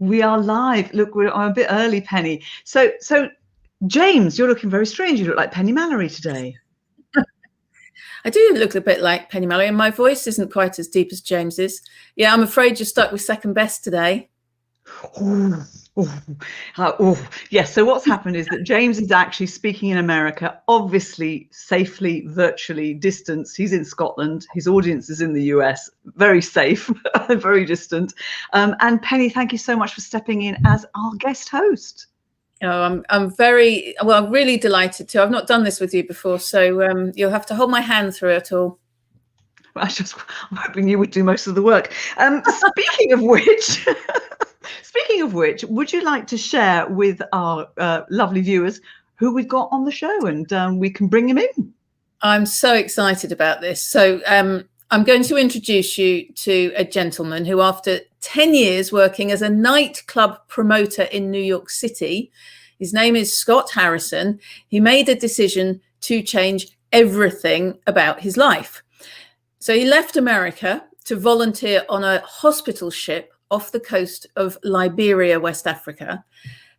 We are live. Look, I'm a bit early, Penny. So, James, you're looking very strange. You look like Penny Mallory today. I do look a bit like Penny Mallory, and my voice isn't quite as deep as James's. Yeah, I'm afraid you're stuck with second best today. Yes. So what's happened is that James is actually speaking in America, obviously safely, virtually distanced. He's in Scotland. His audience is in the US, very safe, very distant. And Penny, thank you so much for stepping in as our guest host. Oh, I'm really delighted to. I've not done this with you before, so you'll have to hold my hand through it all. I'm hoping you would do most of the work. Speaking of which. Speaking of which, would you like to share with our lovely viewers who we've got on the show, and we can bring him in? I'm so excited about this. So I'm going to introduce you to a gentleman who, after 10 years working as a nightclub promoter in New York City, his name is Scott Harrison. He made a decision to change everything about his life. So he left America to volunteer on a hospital ship off the coast of Liberia, West Africa,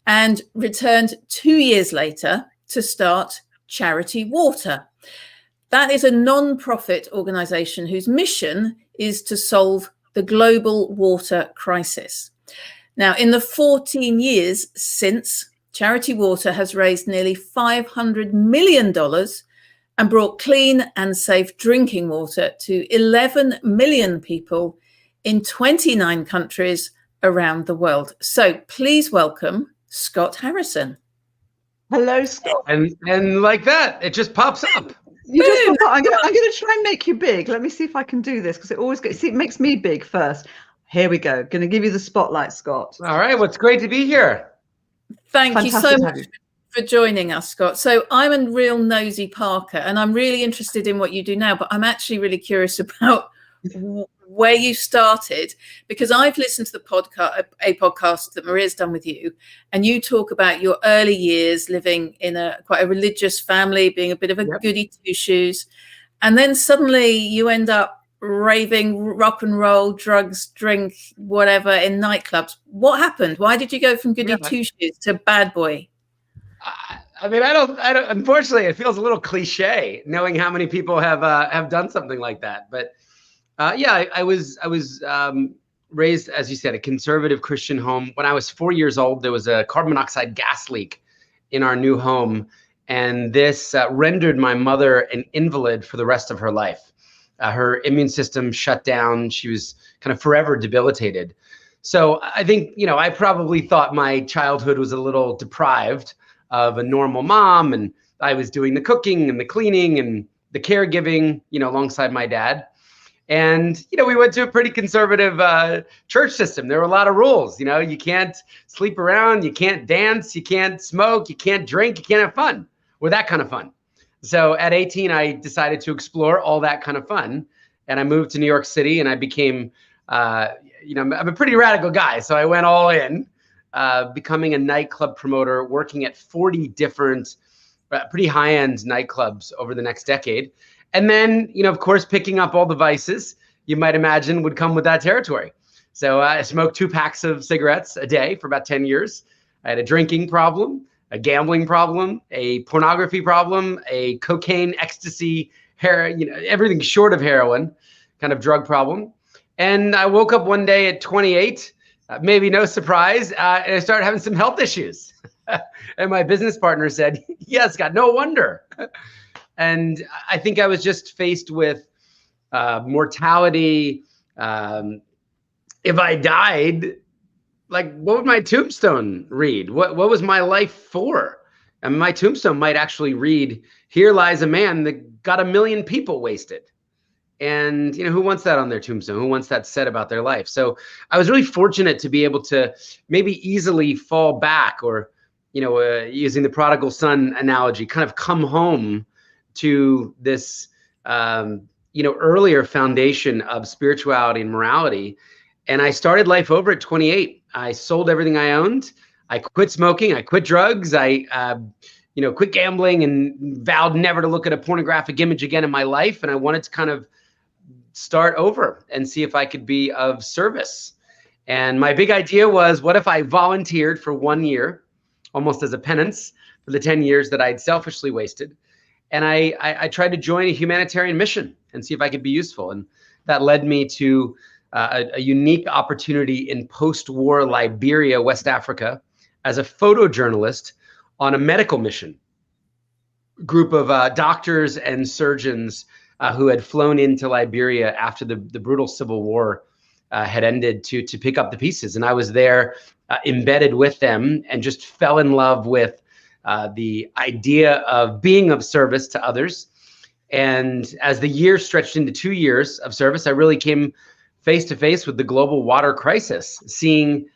and returned 2 years later to start Charity Water. That is a non-profit organization whose mission is to solve the global water crisis. Now, in the 14 years since, Charity Water has raised nearly $500 million and brought clean and safe drinking water to 11 million people in 29 countries around the world. So please welcome Scott Harrison. Hello, Scott. And like that, it just pops up. You just pop up. I'm going to try and make you big. Let me see if I can do this, because it always gets, it makes me big first. Here we go. Going to give you the spotlight, Scott. All right. Well, it's great to be here. Thank you so much for joining us, Scott. So I'm a real nosy Parker, and I'm really interested in what you do now, but I'm actually really curious about where you started, because I've listened to a podcast that Maria's done with you, and you talk about your early years living in quite a religious family, being a bit of a goody two shoes, and then suddenly you end up raving, rock and roll, drugs, drink, whatever in nightclubs. What happened? Why did you go from goody two shoes to bad boy? I mean, I don't. Unfortunately, it feels a little cliche knowing how many people have done something like that, but. I was raised, as you said, a conservative Christian home. When I was 4 years old, there was a carbon monoxide gas leak in our new home, and this rendered my mother an invalid for the rest of her life. Her immune system shut down. She was kind of forever debilitated. So I think, I probably thought my childhood was a little deprived of a normal mom, and I was doing the cooking and the cleaning and the caregiving, alongside my dad. And, we went to a pretty conservative church system. There were a lot of rules. You can't sleep around, you can't dance, you can't smoke, you can't drink, you can't have fun. We're that kind of fun. So at 18, I decided to explore all that kind of fun. And I moved to New York City, and I became, I'm a pretty radical guy. So I went all in, becoming a nightclub promoter, working at 40 different pretty high-end nightclubs over the next decade. And then, of course, picking up all the vices you might imagine would come with that territory. So I smoked 2 packs of cigarettes a day for about 10 years. I had a drinking problem, a gambling problem, a pornography problem, a cocaine, ecstasy, everything short of heroin kind of drug problem. And I woke up one day at 28, maybe no surprise, and I started having some health issues. And my business partner said, "Yes, Scott, no wonder." And I think I was just faced with mortality. If I died, what would my tombstone read? What was my life for? And my tombstone might actually read, "Here lies a man that got 1 million people wasted." And, who wants that on their tombstone? Who wants that said about their life? So I was really fortunate to be able to maybe easily fall back, or, using the prodigal son analogy, kind of come home to this, earlier foundation of spirituality and morality. And I started life over at 28. I sold everything I owned. I quit smoking. I quit drugs. I, quit gambling, and vowed never to look at a pornographic image again in my life. And I wanted to kind of start over and see if I could be of service. And my big idea was, what if I volunteered for 1 year, almost as a penance for the 10 years that I'd selfishly wasted. And I tried to join a humanitarian mission and see if I could be useful. And that led me to a unique opportunity in post-war Liberia, West Africa, as a photojournalist on a medical mission. Group of doctors and surgeons who had flown into Liberia after the brutal civil war had ended to pick up the pieces. And I was there embedded with them and just fell in love with the idea of being of service to others. And as the year stretched into 2 years of service, I really came face to face with the global water crisis, seeing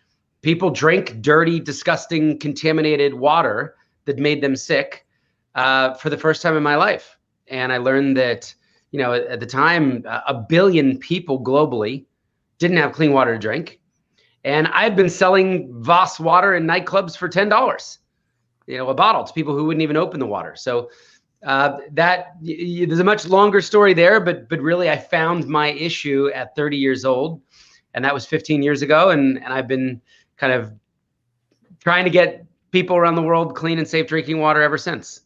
people drink dirty, disgusting, contaminated water that made them sick for the first time in my life. And I learned that, you know, at the time, 1 billion people globally didn't have clean water to drink. And I'd been selling Voss water in nightclubs for $10, you know, a bottle to people who wouldn't even open the water. So there's a much longer story there, but really I found my issue at 30 years old, and that was 15 years ago. And I've been kind of trying to get people around the world clean and safe drinking water ever since.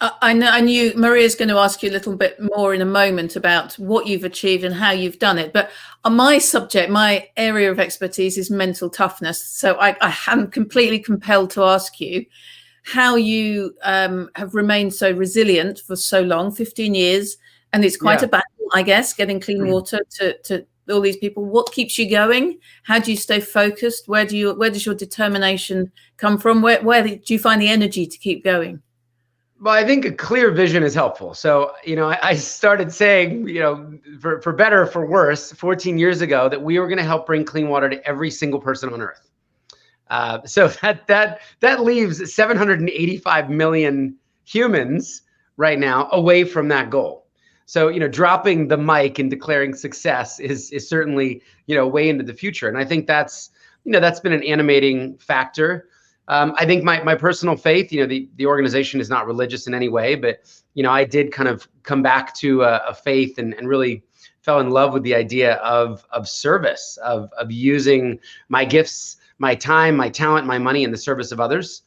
I knew Maria's going to ask you a little bit more in a moment about what you've achieved and how you've done it. But on my subject, my area of expertise is mental toughness. So I am completely compelled to ask you how you have remained so resilient for so long, 15 years. And it's quite a battle, I guess, getting clean water to all these people. What keeps you going? How do you stay focused? Where does your determination come from? Where do you find the energy to keep going? Well, I think a clear vision is helpful. So, you know, I started saying, you know, for better or for worse, 14 years ago, that we were going to help bring clean water to every single person on Earth. So that leaves 785 million humans right now away from that goal. So, you know, dropping the mic and declaring success is certainly, you know, way into the future. And I think that's been an animating factor. I think my personal faith, you know, the organization is not religious in any way, but, you know, I did kind of come back to a faith and really fell in love with the idea of service, of using my gifts, my time, my talent, my money in the service of others.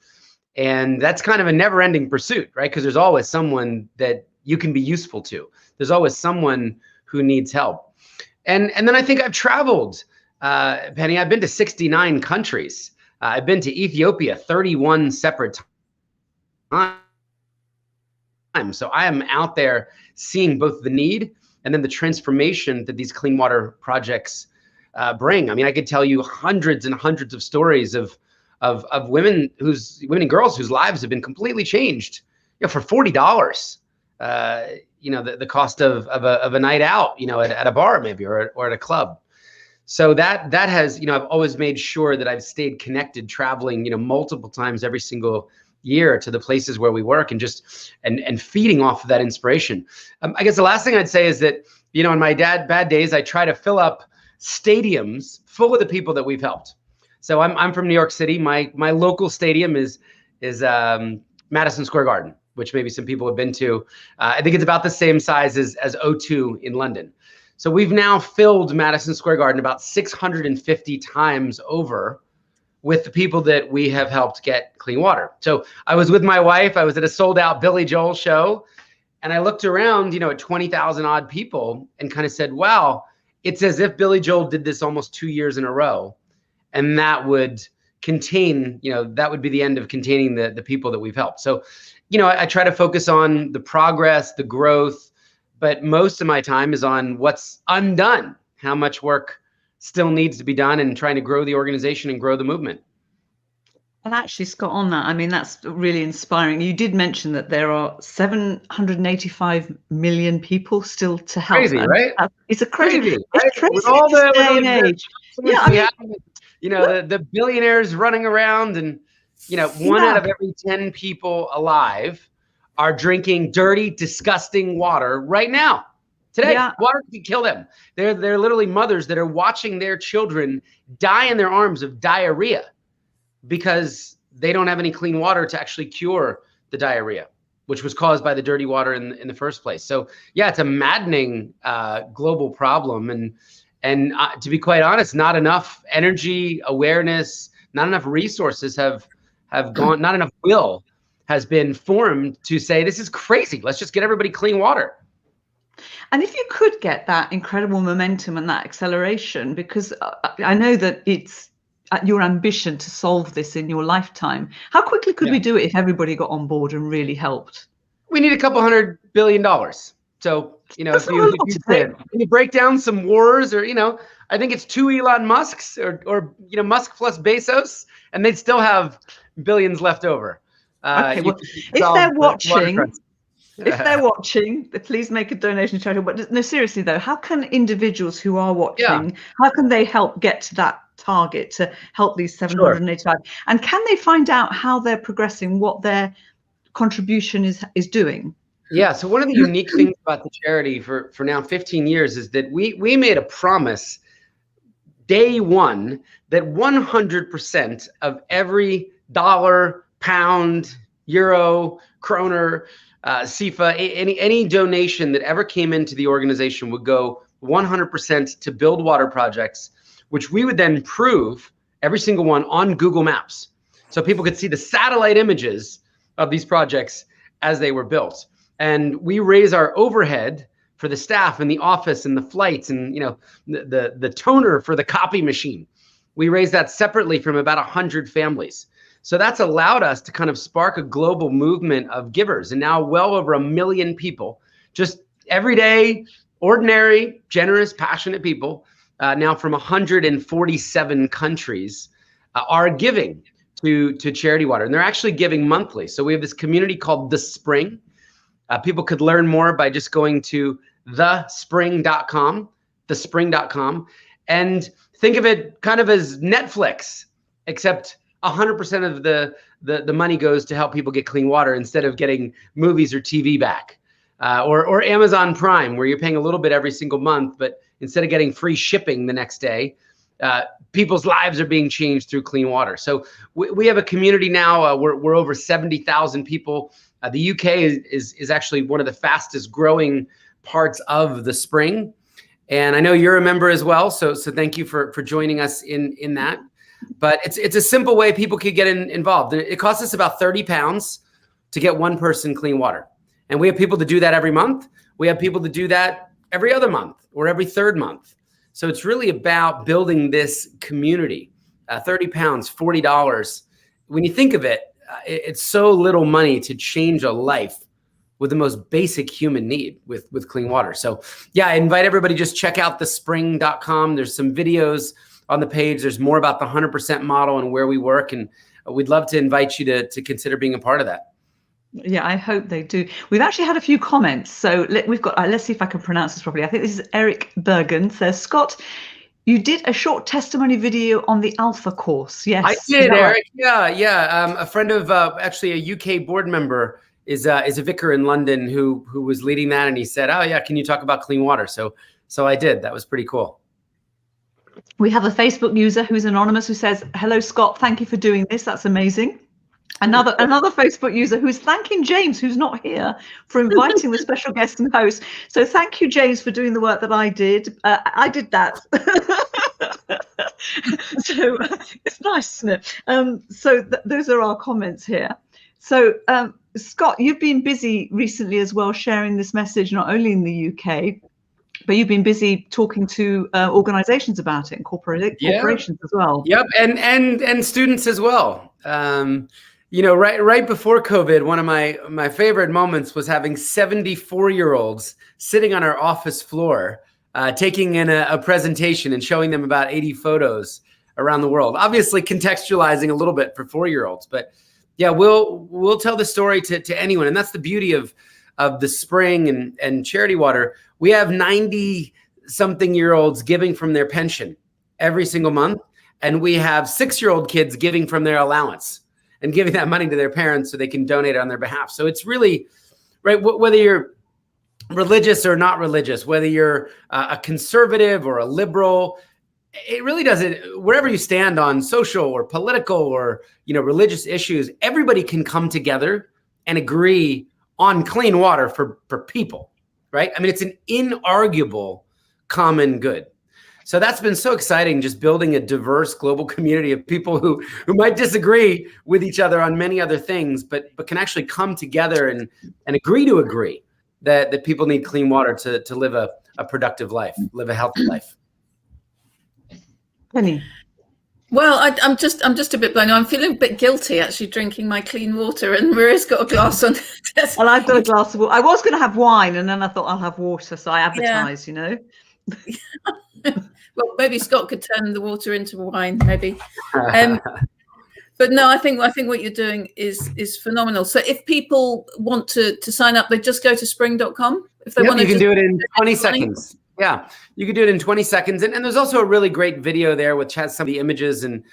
And that's kind of a never ending pursuit, right? Because there's always someone that you can be useful to. There's always someone who needs help. And then I think I've traveled, Penny, I've been to 69 countries. I've been to Ethiopia 31 separate times. So I am out there seeing both the need and then the transformation that these clean water projects bring. I mean, I could tell you hundreds and hundreds of stories of women and girls whose lives have been completely changed, you know, for $40. You know, the cost of a night out, you know, at a bar maybe or at a club. So that has, you know, I've always made sure that I've stayed connected, traveling, you know, multiple times every single year to the places where we work and just and feeding off of that inspiration. I guess the last thing I'd say is that, you know, in my bad days, I try to fill up stadiums full of the people that we've helped. So I'm from New York City. My local stadium is Madison Square Garden, which maybe some people have been to. I think it's about the same size as O2 in London. So we've now filled Madison Square Garden about 650 times over with the people that we have helped get clean water. So I was with my wife. I was at a sold out Billy Joel show. And I looked around, you know, at 20,000 odd people and kind of said, wow, it's as if Billy Joel did this almost 2 years in a row. And that would contain, you know, that would be the end of containing the people that we've helped. So, you know, I try to focus on the progress, the growth, but most of my time is on what's undone, how much work still needs to be done, and trying to grow the organization and grow the movement. And actually, Scott, on that, I mean, that's really inspiring. You did mention that there are 785 million people still to help. Crazy, right? It's a crazy. Right? It's crazy with all in this day and age. Yeah, I mean, you know, the billionaires running around, and, you know, 1 out of every 10 people alive are drinking dirty, disgusting water right now. Today, water can kill them. They're literally mothers that are watching their children die in their arms of diarrhea because they don't have any clean water to actually cure the diarrhea, which was caused by the dirty water in the first place. So yeah, it's a maddening global problem. And to be quite honest, not enough energy, awareness, not enough resources have gone, not enough will has been formed to say, this is crazy. Let's just get everybody clean water. And if you could get that incredible momentum and that acceleration, because I know that it's your ambition to solve this in your lifetime, how quickly could we do it if everybody got on board and really helped? We need a couple $100 billion. So, you know, if you break down some wars, or, you know, I think it's 2 Elon Musks or you know, Musk plus Bezos, and they'd still have billions left over. Okay, well, if they're watching, please make a donation to charity. But no, seriously though, how can individuals who are watching, how can they help get to that target, to help these 785? And can they find out how they're progressing, what their contribution is doing? Yeah, so one of the unique things about the charity for now 15 years is that we made a promise day one that 100% of every dollar, pound, euro, kroner, SIFA, any donation that ever came into the organization would go 100% to build water projects, which we would then prove, every single one, on Google Maps. So people could see the satellite images of these projects as they were built. And we raise our overhead for the staff and the office and the flights and, you know, the toner for the copy machine. We raise that separately from about 100 families. So that's allowed us to kind of spark a global movement of givers. And now well over 1 million people, just everyday, ordinary, generous, passionate people, now from 147 countries are giving to Charity Water. And they're actually giving monthly. So we have this community called The Spring. People could learn more by just going to thespring.com, thespring.com, and think of it kind of as Netflix, except 100% of the money goes to help people get clean water instead of getting movies or TV back, or Amazon Prime, where you're paying a little bit every single month, but instead of getting free shipping the next day, people's lives are being changed through clean water. So we have a community now. We're over 70,000 people. The UK is actually one of the fastest growing parts of the Spring. And I know you're a member as well. So thank you for joining us in that. But it's a simple way people could get involved. It costs us about 30 pounds to get one person clean water. And we have people to do that every month. We have people to do that every other month or every third month. So it's really about building this community. 30 pounds, $40. When you think of it, it's so little money to change a life with the most basic human need with clean water. So yeah, I invite everybody, just check out thespring.com. There's some videos on the page. There's more about the 100% model and where we work. And we'd love to invite you to consider being a part of that. Yeah, I hope they do. We've actually had a few comments. So we've got, let's see if I can pronounce this properly. I think this is Eric Bergen. Says, Scott, you did a short testimony video on the Alpha course. Yes, I did, Eric. Right? Yeah. A friend of actually a UK board member is a vicar in London who was leading that, and he said, "Oh yeah, can you talk about clean water?" So I did. That was pretty cool. We have a Facebook user who's anonymous who says, "Hello, Scott. Thank you for doing this. That's amazing." Another Facebook user who's thanking James, who's not here, for inviting the special guest and host. So thank you, James, for doing the work that I did. I did that. So it's nice, isn't it? So those are our comments here. So Scott, you've been busy recently as well, sharing this message, not only in the UK, but you've been busy talking to organizations about it and corporations as well. Yep, and students as well. You know, right before COVID, one of my favorite moments was having 74-year-olds sitting on our office floor, taking in a presentation and showing them about 80 photos around the world. Obviously contextualizing a little bit for 4-year-olds, but yeah, we'll tell the story to anyone. And that's the beauty of the Spring and Charity Water. We have 90-something-year-olds giving from their pension every single month. And we have 6-year-old kids giving from their allowance and giving that money to their parents so they can donate on their behalf. So it's really, right, whether you're religious or not religious, whether you're a conservative or a liberal, it really doesn't, wherever you stand on social or political or, you know, religious issues, everybody can come together and agree on clean water for people, right? I mean, it's an inarguable common good. So that's been so exciting, just building a diverse global community of people who might disagree with each other on many other things, but can actually come together and agree to agree that people need clean water to live a productive life, live a healthy life. Penny. Well, I'm just a bit blown. I'm feeling a bit guilty actually drinking my clean water, and Maria's got a glass on. Well, I've got a glass of water. I was going to have wine, and then I thought I'll have water, so I advertise, you know. Well, maybe Scott could turn the water into wine, maybe. But no, I think what you're doing is phenomenal. So if people want to sign up, they just go to spring.com. If they want to, you can do it in 20 seconds. Yeah, you can do it in 20 seconds. And there's also a really great video there which has some of the images and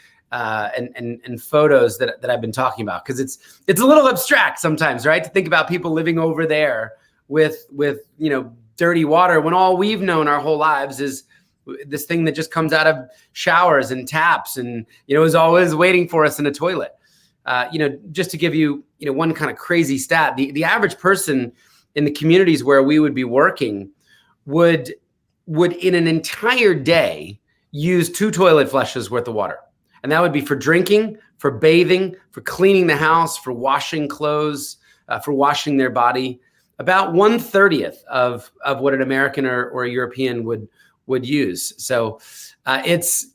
photos that I've been talking about, because it's a little abstract sometimes, right? To think about people living over there with dirty water when all we've known our whole lives is this thing that just comes out of showers and taps and is always waiting for us in a toilet. Just to give you one kind of crazy stat, the average person in the communities where we would be working would in an entire day use 2 toilet flushes worth of water. And that would be for drinking, for bathing, for cleaning the house, for washing clothes, for washing their body. About 1/30 of what an American or a European would use. So it's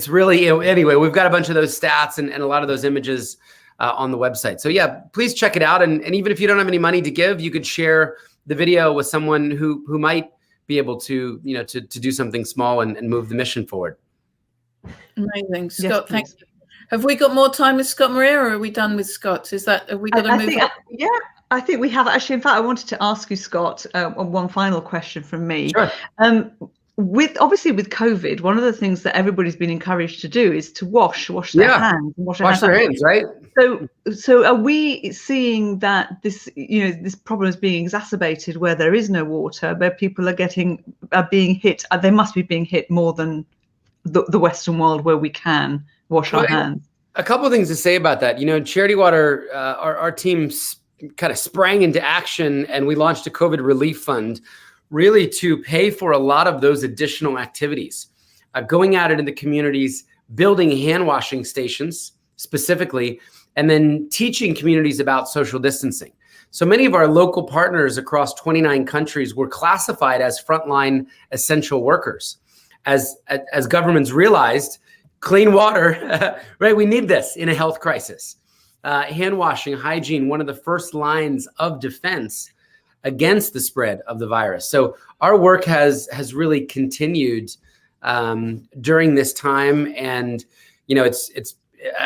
really, anyway, we've got a bunch of those stats and a lot of those images on the website. So yeah, please check it out. And even if you don't have any money to give, you could share the video with someone who might be able to do something small and move the mission forward. Amazing. Scott, thank you. Have we got more time with Scott, Maria, or are we done with Scott? Have we got to move on? Yeah, I think we have. Actually, in fact, I wanted to ask you, Scott, one final question from me. Sure. Obviously with COVID, one of the things that everybody's been encouraged to do is to wash their hands and wash their hands, right? So are we seeing that this problem is being exacerbated where there is no water, where people are being hit? They must be being hit more than the Western world where we can wash our hands. A couple of things to say about that. Charity Water, our team kind of sprang into action, and we launched a COVID relief fund really to pay for a lot of those additional activities, going out into the communities, building hand washing stations specifically, and then teaching communities about social distancing. So many of our local partners across 29 countries were classified as frontline essential workers. As governments realized, clean water, right? We need this in a health crisis. Hand washing, hygiene, one of the first lines of defense against the spread of the virus. So our work has really continued during this time, and it's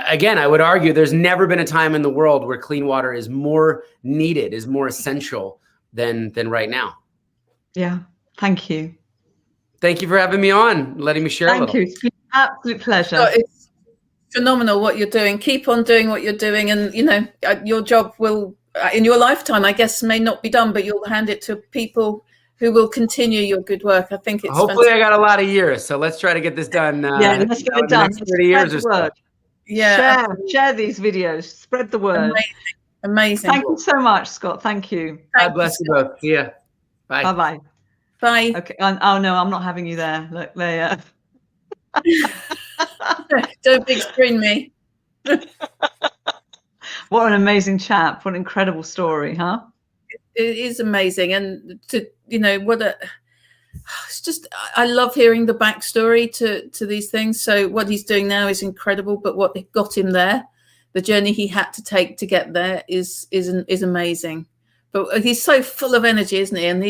again, I would argue there's never been a time in the world where clean water is more needed, is more essential than right now. Yeah, thank you. Thank you for having me on, letting me share a little. Thank you. It's been an absolute pleasure. So it's phenomenal what you're doing. Keep on doing what you're doing, and your job will, in your lifetime, I guess, may not be done, but you'll hand it to people who will continue your good work. I think it's hopefully fantastic. I got a lot of years, so let's try to get this done. Let's get it done. 30 years or so. Yeah, share these videos, spread the word. Amazing. Thank you so much, Scott. Thank you. God bless you both. See ya. Bye. Bye. Bye. Okay. Oh no, I'm not having you there. Look, there. Don't big screen me. What an amazing chap! What an incredible story, huh? It is amazing, and it's just, I love hearing the backstory to these things. So what he's doing now is incredible, but what got him there, the journey he had to take to get there is amazing. But he's so full of energy, isn't he? And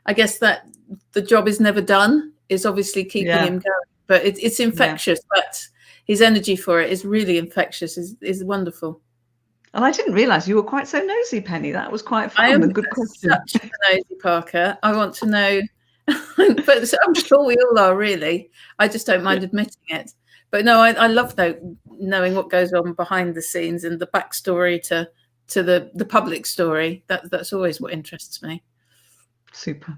I guess that the job is never done is obviously keeping him going, but it's infectious. But his energy for it is really infectious. Is wonderful. And I didn't realise you were quite so nosy, Penny. That was quite fun. I am a good question. Such a nosy, Parker. I want to know, but I'm sure we all are, really. I just don't mind admitting it. But no, I love knowing what goes on behind the scenes and the backstory to the public story. That's always what interests me. Super.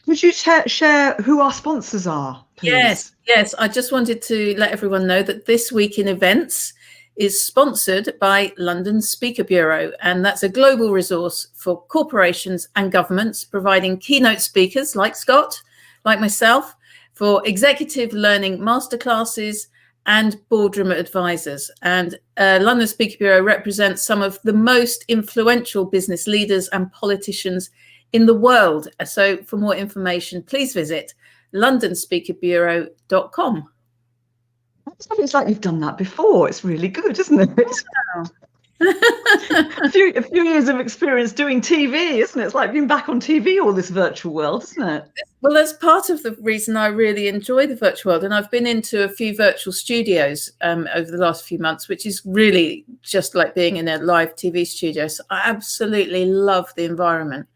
Would you share who our sponsors are, please? Yes. I just wanted to let everyone know that This Week in Events is sponsored by London Speaker Bureau, and that's a global resource for corporations and governments, providing keynote speakers like Scott, like myself, for executive learning masterclasses and boardroom advisors. And London Speaker Bureau represents some of the most influential business leaders and politicians in the world. So for more information, please visit londonspeakerbureau.com. It's like you've done that before. It's really good, isn't it? Wow. a few years of experience doing TV, isn't it? It's like being back on TV, all this virtual world, isn't it? Well, that's part of the reason I really enjoy the virtual world. And I've been into a few virtual studios over the last few months, which is really just like being in a live TV studio. So I absolutely love the environment.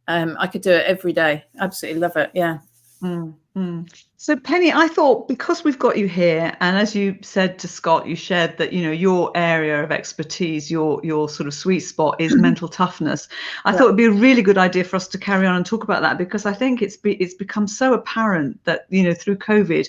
I could do it every day. Absolutely love it. Yeah. So Penny, I thought, because we've got you here, and as you said to Scott, you shared that, you know, your area of expertise, your sort of sweet spot is mental toughness. I thought it'd be a really good idea for us to carry on and talk about that, because I think it's become so apparent that, you know, through COVID,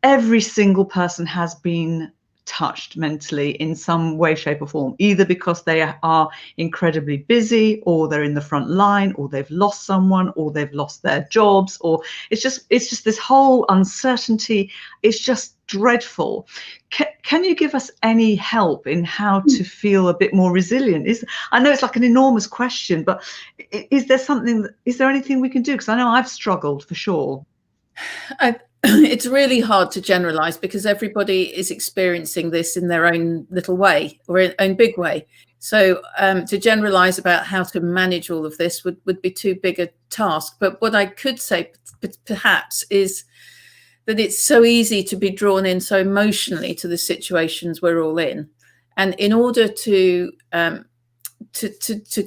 every single person has been touched mentally in some way, shape or form, either because they are incredibly busy, or they're in the front line, or they've lost someone, or they've lost their jobs, or it's just this whole uncertainty. It's just dreadful. Can you give us any help in how to feel a bit more resilient? I know it's like an enormous question, but is there anything we can do? Because I know I've struggled for sure. It's really hard to generalize, because everybody is experiencing this in their own little way, or in own big way. So to generalize about how to manage all of this would be too big a task. But what I could say perhaps is that it's so easy to be drawn in so emotionally to the situations we're all in. And in order to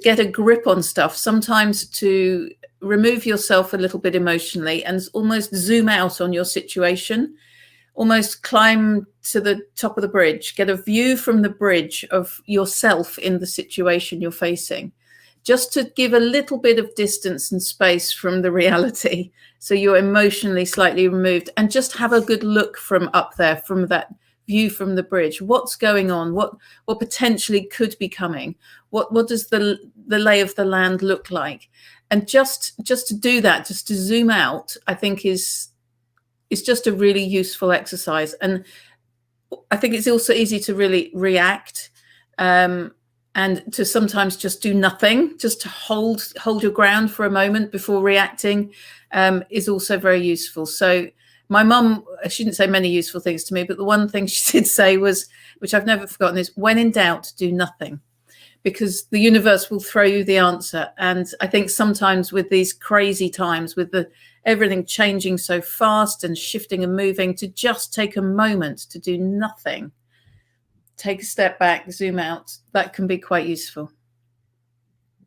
get a grip on stuff, sometimes to remove yourself a little bit emotionally and almost zoom out on your situation, almost climb to the top of the bridge, get a view from the bridge of yourself in the situation you're facing, just to give a little bit of distance and space from the reality. So you're emotionally slightly removed, and just have a good look from up there, from that view from the bridge. What's going on? What potentially could be coming? What does the lay of the land look like? And just to do that, just to zoom out, I think is just a really useful exercise. And I think it's also easy to really react, and to sometimes just do nothing, just to hold your ground for a moment before reacting, is also very useful. So my mum, she didn't say many useful things to me, but the one thing she did say was, which I've never forgotten, is when in doubt, do nothing. Because the universe will throw you the answer. And I think sometimes with these crazy times, with everything changing so fast and shifting and moving, to just take a moment to do nothing, take a step back, zoom out, that can be quite useful.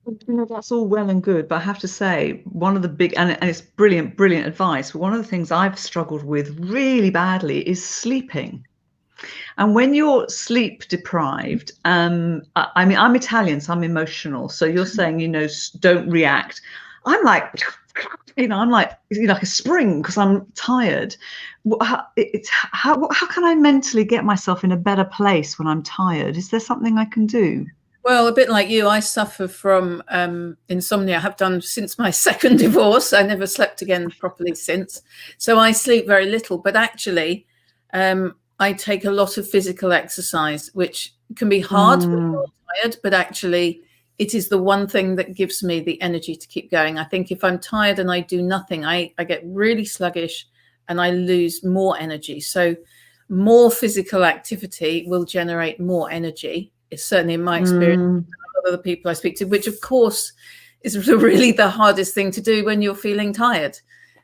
You know, that's all well and good, but I have to say, one of the big, and it's brilliant advice, but one of the things I've struggled with really badly is sleeping. And when you're sleep deprived, I mean, I'm Italian, so I'm emotional. So you're saying, you know, don't react. I'm like, you know, I'm like a spring, because I'm tired. How can I mentally get myself in a better place when I'm tired? Is there something I can do? Well, a bit like you, I suffer from insomnia. I have done since my second divorce. I never slept again properly since. So I sleep very little, but actually, I take a lot of physical exercise, which can be hard when you're tired, but actually it is the one thing that gives me the energy to keep going. I think if I'm tired and I do nothing, I get really sluggish and I lose more energy. So more physical activity will generate more energy. It's certainly in my experience, with other people I speak to, which of course is really the hardest thing to do when you're feeling tired.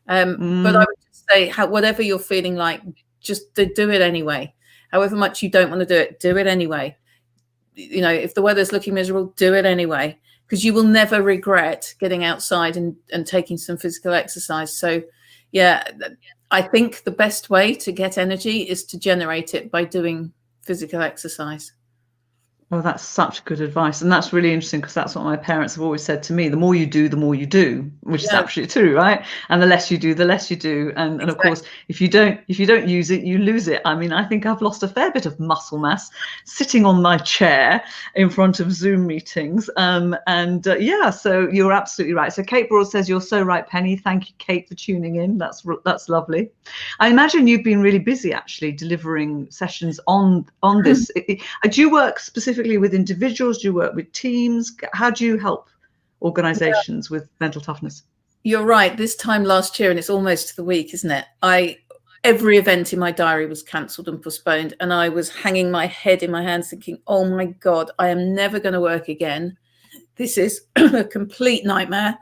But I would just say, whatever you're feeling like, just do it anyway. However much you don't want to do it anyway. You know, if the weather's looking miserable, do it anyway, because you will never regret getting outside and taking some physical exercise. So yeah, I think the best way to get energy is to generate it by doing physical exercise. Oh, that's such good advice. And that's really interesting because that's what my parents have always said to me. The more you do, the more you do, which is Yeah, absolutely true, right? And the less you do, the less you do. And of exactly. course, if you don't use it, you lose it. I mean, I think I've lost a fair bit of muscle mass sitting on my chair in front of Zoom meetings. Yeah, so you're absolutely right. So Kate Broad says, you're so right, Penny. Thank you, Kate, for tuning in. That's lovely. I imagine you've been really busy actually delivering sessions on this. Do you work specifically with individuals? Do you work with teams? How do you help organizations with mental toughness? You're right. This time last year, and it's almost the week, isn't it? Every event in my diary was cancelled and postponed, and I was hanging my head in my hands thinking, oh my God, I am never going to work again. This is a complete nightmare.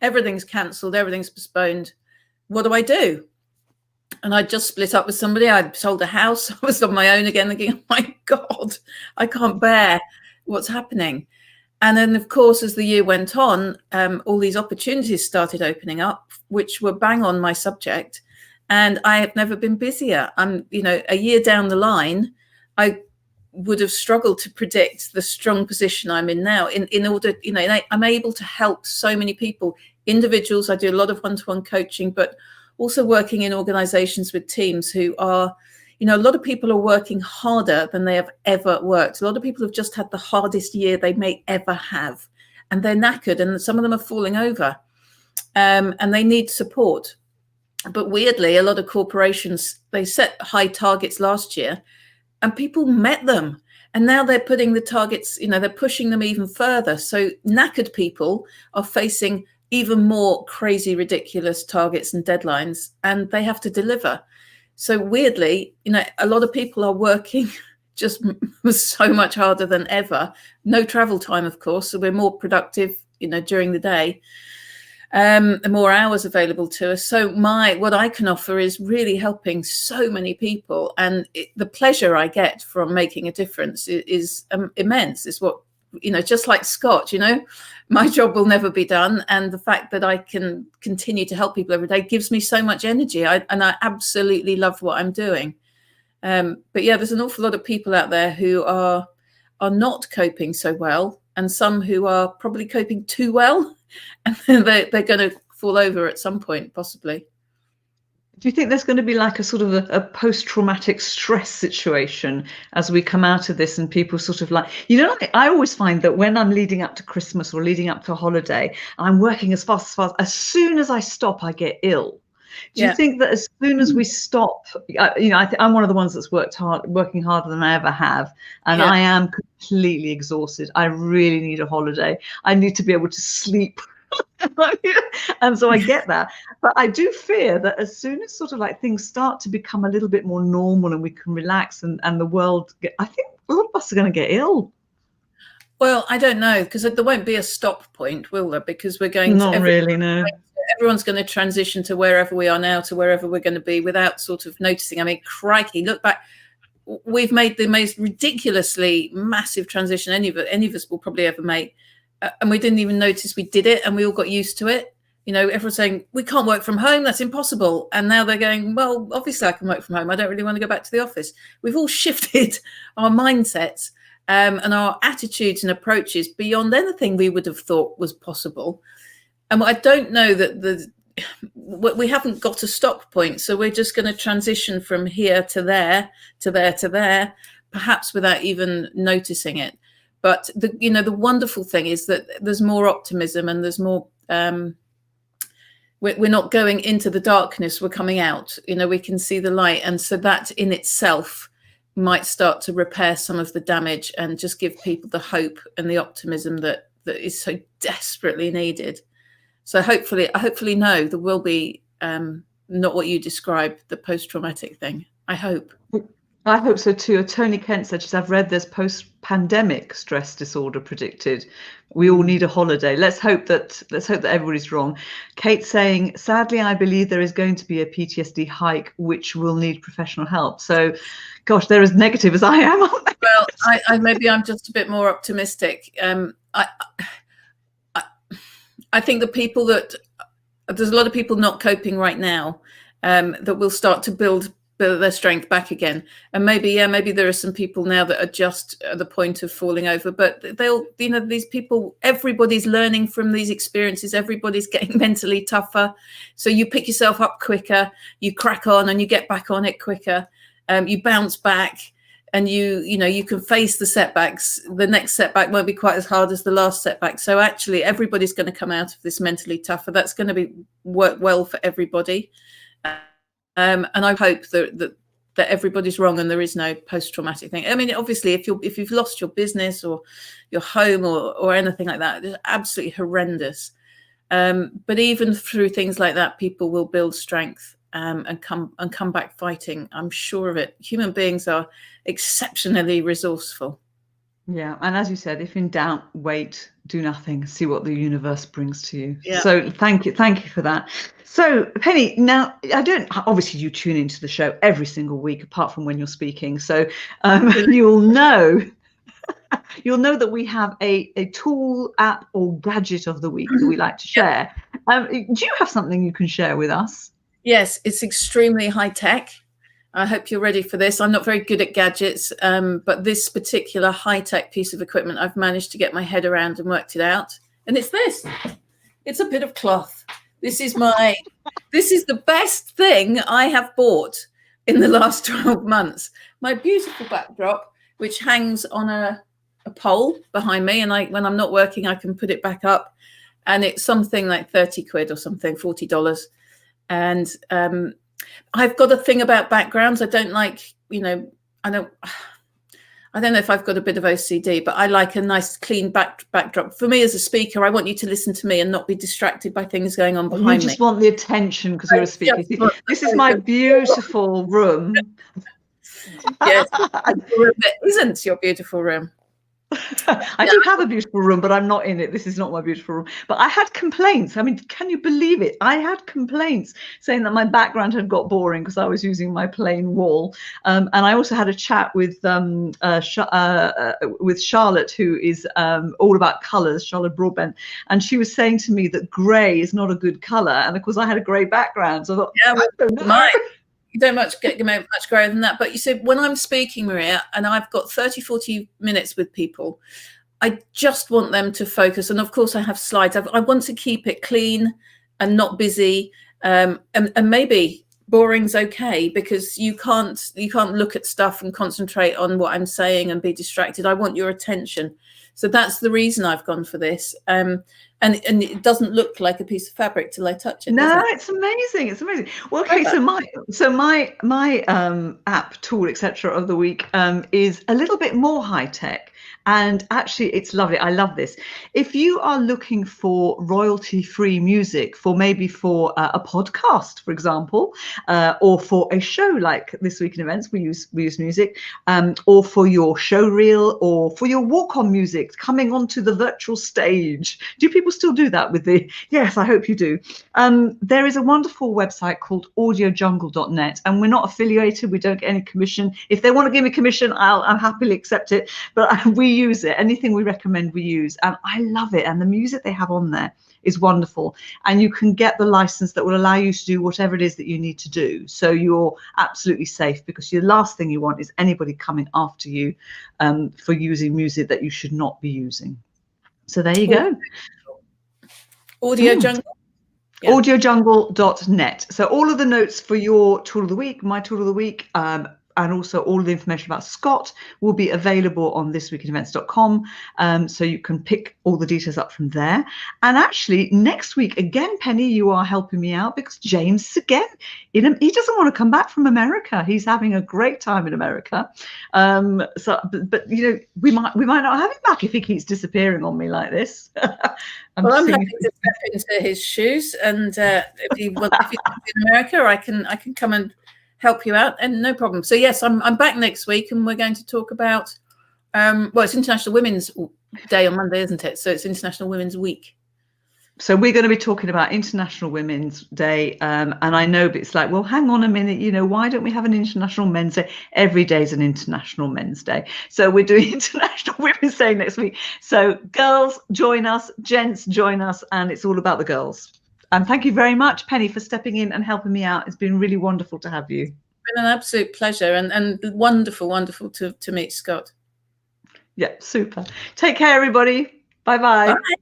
Everything's cancelled, everything's postponed. What do I do? And I just split up with somebody. I'd sold a house. I was on my own again, thinking, oh my God, I can't bear what's happening. And then, of course, as the year went on, all these opportunities started opening up, which were bang on my subject. And I have never been busier. I'm, a year down the line, I would have struggled to predict the strong position I'm in now. In order, I'm able to help so many people, individuals. I do a lot of one-to-one coaching, but also working in organizations with teams who are, a lot of people are working harder than they have ever worked. A lot of people have just had the hardest year they may ever have, and they're knackered, and some of them are falling over, and they need support. But weirdly, a lot of corporations, they set high targets last year and people met them. And now they're putting the targets, they're pushing them even further. So knackered people are facing even more crazy, ridiculous targets and deadlines, and they have to deliver. So weirdly, a lot of people are working just so much harder than ever. No travel time, of course, so we're more productive, during the day. And more hours available to us. So what I can offer is really helping so many people, and the pleasure I get from making a difference is immense. Is what, just like Scott, my job will never be done, and the fact that I can continue to help people every day gives me so much energy. I absolutely love what I'm doing. But yeah, there's an awful lot of people out there who are not coping so well, and some who are probably coping too well, and they're going to fall over at some point, possibly. Do you think there's going to be like a sort of a post-traumatic stress situation as we come out of this, and people sort of like, I always find that when I'm leading up to Christmas or leading up to a holiday, I'm working as fast. As soon as I stop, I get ill. Do you think that as soon as we stop, I'm one of the ones that's working harder than I ever have, and I am completely exhausted. I really need a holiday. I need to be able to sleep. And so I get that, but I do fear that as soon as sort of like things start to become a little bit more normal and we can relax and the world, I think a lot of us are going to get ill. Well, I don't know, because there won't be a stop point, will there? Because we're going not to really, no. Everyone's going to transition to wherever we are now, to wherever we're going to be, without sort of noticing. I mean, crikey, look back. We've made the most ridiculously massive transition any of us will probably ever make. And we didn't even notice we did it, and we all got used to it. Everyone's saying, we can't work from home, that's impossible. And now they're going, well, obviously I can work from home. I don't really want to go back to the office. We've all shifted our mindsets and our attitudes and approaches beyond anything we would have thought was possible. And I don't know that we haven't got a stop point. So we're just going to transition from here to there, to there, to there, perhaps without even noticing it. But the wonderful thing is that there's more optimism, and there's more. We're not going into the darkness. We're coming out. We can see the light, and so that in itself might start to repair some of the damage and just give people the hope and the optimism that is so desperately needed. So hopefully, no, there will be not what you described, the post-traumatic thing. I hope. I hope so too. Tony Kent said, I've read there's post-pandemic stress disorder predicted. We all need a holiday. Let's hope that everybody's wrong. Kate saying, sadly, I believe there is going to be a PTSD hike, which will need professional help. So, gosh, they're as negative as I am, aren't they? Well, maybe I'm just a bit more optimistic. I think there's a lot of people not coping right now, that will start to build their strength back again. And maybe there are some people now that are just at the point of falling over, but they'll, these people, everybody's learning from these experiences. Everybody's getting mentally tougher. So you pick yourself up quicker, you crack on and you get back on it quicker. You bounce back and you can face the setbacks. The next setback won't be quite as hard as the last setback. So actually everybody's going to come out of this mentally tougher. That's going to work well for everybody. And I hope that everybody's wrong and there is no post-traumatic thing. I mean, obviously, if you've lost your business or your home or anything like that, it's absolutely horrendous. But even through things like that, people will build strength and come back fighting. I'm sure of it. Human beings are exceptionally resourceful. Yeah, and as you said, if in doubt, wait, do nothing, see what the universe brings to you. Yeah. So thank you for that. So Penny, now obviously you tune into the show every single week, apart from when you're speaking. So you'll know that we have a tool, app, or gadget of the week that we like to share. Do you have something you can share with us? Yes, it's extremely high tech. I hope you're ready for this. I'm not very good at gadgets, but this particular high-tech piece of equipment, I've managed to get my head around and worked it out. And it's this. It's a bit of cloth. This is the best thing I have bought in the last 12 months. My beautiful backdrop, which hangs on a pole behind me, and when I'm not working, I can put it back up. And it's something like 30 quid or something, $40. And I've got a thing about backgrounds. I don't like, I don't know if I've got a bit of OCD, but I like a nice clean backdrop. For me as a speaker, I want you to listen to me and not be distracted by things going on behind me. You just want the attention because you're a speaker. This is my beautiful room. Yes, it isn't your beautiful room. I do have a beautiful room, but I'm not in it. This is not my beautiful room. But I had complaints. I mean, can you believe it? I had complaints saying that my background had got boring because I was using my plain wall. And I also had a chat with Charlotte, who is all about colours, Charlotte Broadbent, and she was saying to me that grey is not a good colour. And of course, I had a grey background, so I thought, yeah, well, you don't get much grayer than that. But you said when I'm speaking, Maria, and I've got 30, 40 minutes with people, I just want them to focus. And of course, I have slides. I want to keep it clean and not busy. And maybe boring's okay because you can't look at stuff and concentrate on what I'm saying and be distracted. I want your attention. So that's the reason I've gone for this. And it doesn't look like a piece of fabric till I touch it. No, it's amazing. It's amazing. Well, okay, so my app, tool, etc. of the week is a little bit more high tech. And actually, it's lovely. I love this. If you are looking for royalty-free music for a podcast, for example, or for a show like This Week in Events, we use music, or for your show reel, or for your walk-on music coming onto the virtual stage. Do people still do that with the? Yes, I hope you do. There is a wonderful website called audiojungle.net, and we're not affiliated. We don't get any commission. If they want to give me commission, I'll happily accept it. But we use it. Anything we recommend, we use, and I love it. And the music they have on there is wonderful, and you can get the license that will allow you to do whatever it is that you need to do, so you're absolutely safe, because the last thing you want is anybody coming after you for using music that you should not be using. So there you go. Audio Jungle. Yeah. Audiojungle.net. So all of the notes for your tool of the week, my tool of the week, and also all of the information about Scott will be available on thisweekinevents.com. So you can pick all the details up from there. And actually, next week, again, Penny, you are helping me out, because James, again, he doesn't want to come back from America. He's having a great time in America. But we might not have him back if he keeps disappearing on me like this. I'm happy to step into his shoes, and if he's in America, I can come and help you out, and no problem. So yes, I'm back next week, and we're going to talk about it's International Women's Day on Monday, isn't it? So it's International Women's Week. So we're going to be talking about International Women's Day, and I know, but it's like, well, hang on a minute, why don't we have an International Men's Day? Every day is an International Men's Day. So we're doing International Women's Day next week. So girls, join us, gents, join us, and it's all about the girls. And thank you very much, Penny, for stepping in and helping me out. It's been really wonderful to have you. been an absolute pleasure, and wonderful to meet Scott. Yeah, super. Take care, everybody. Bye-bye. Bye.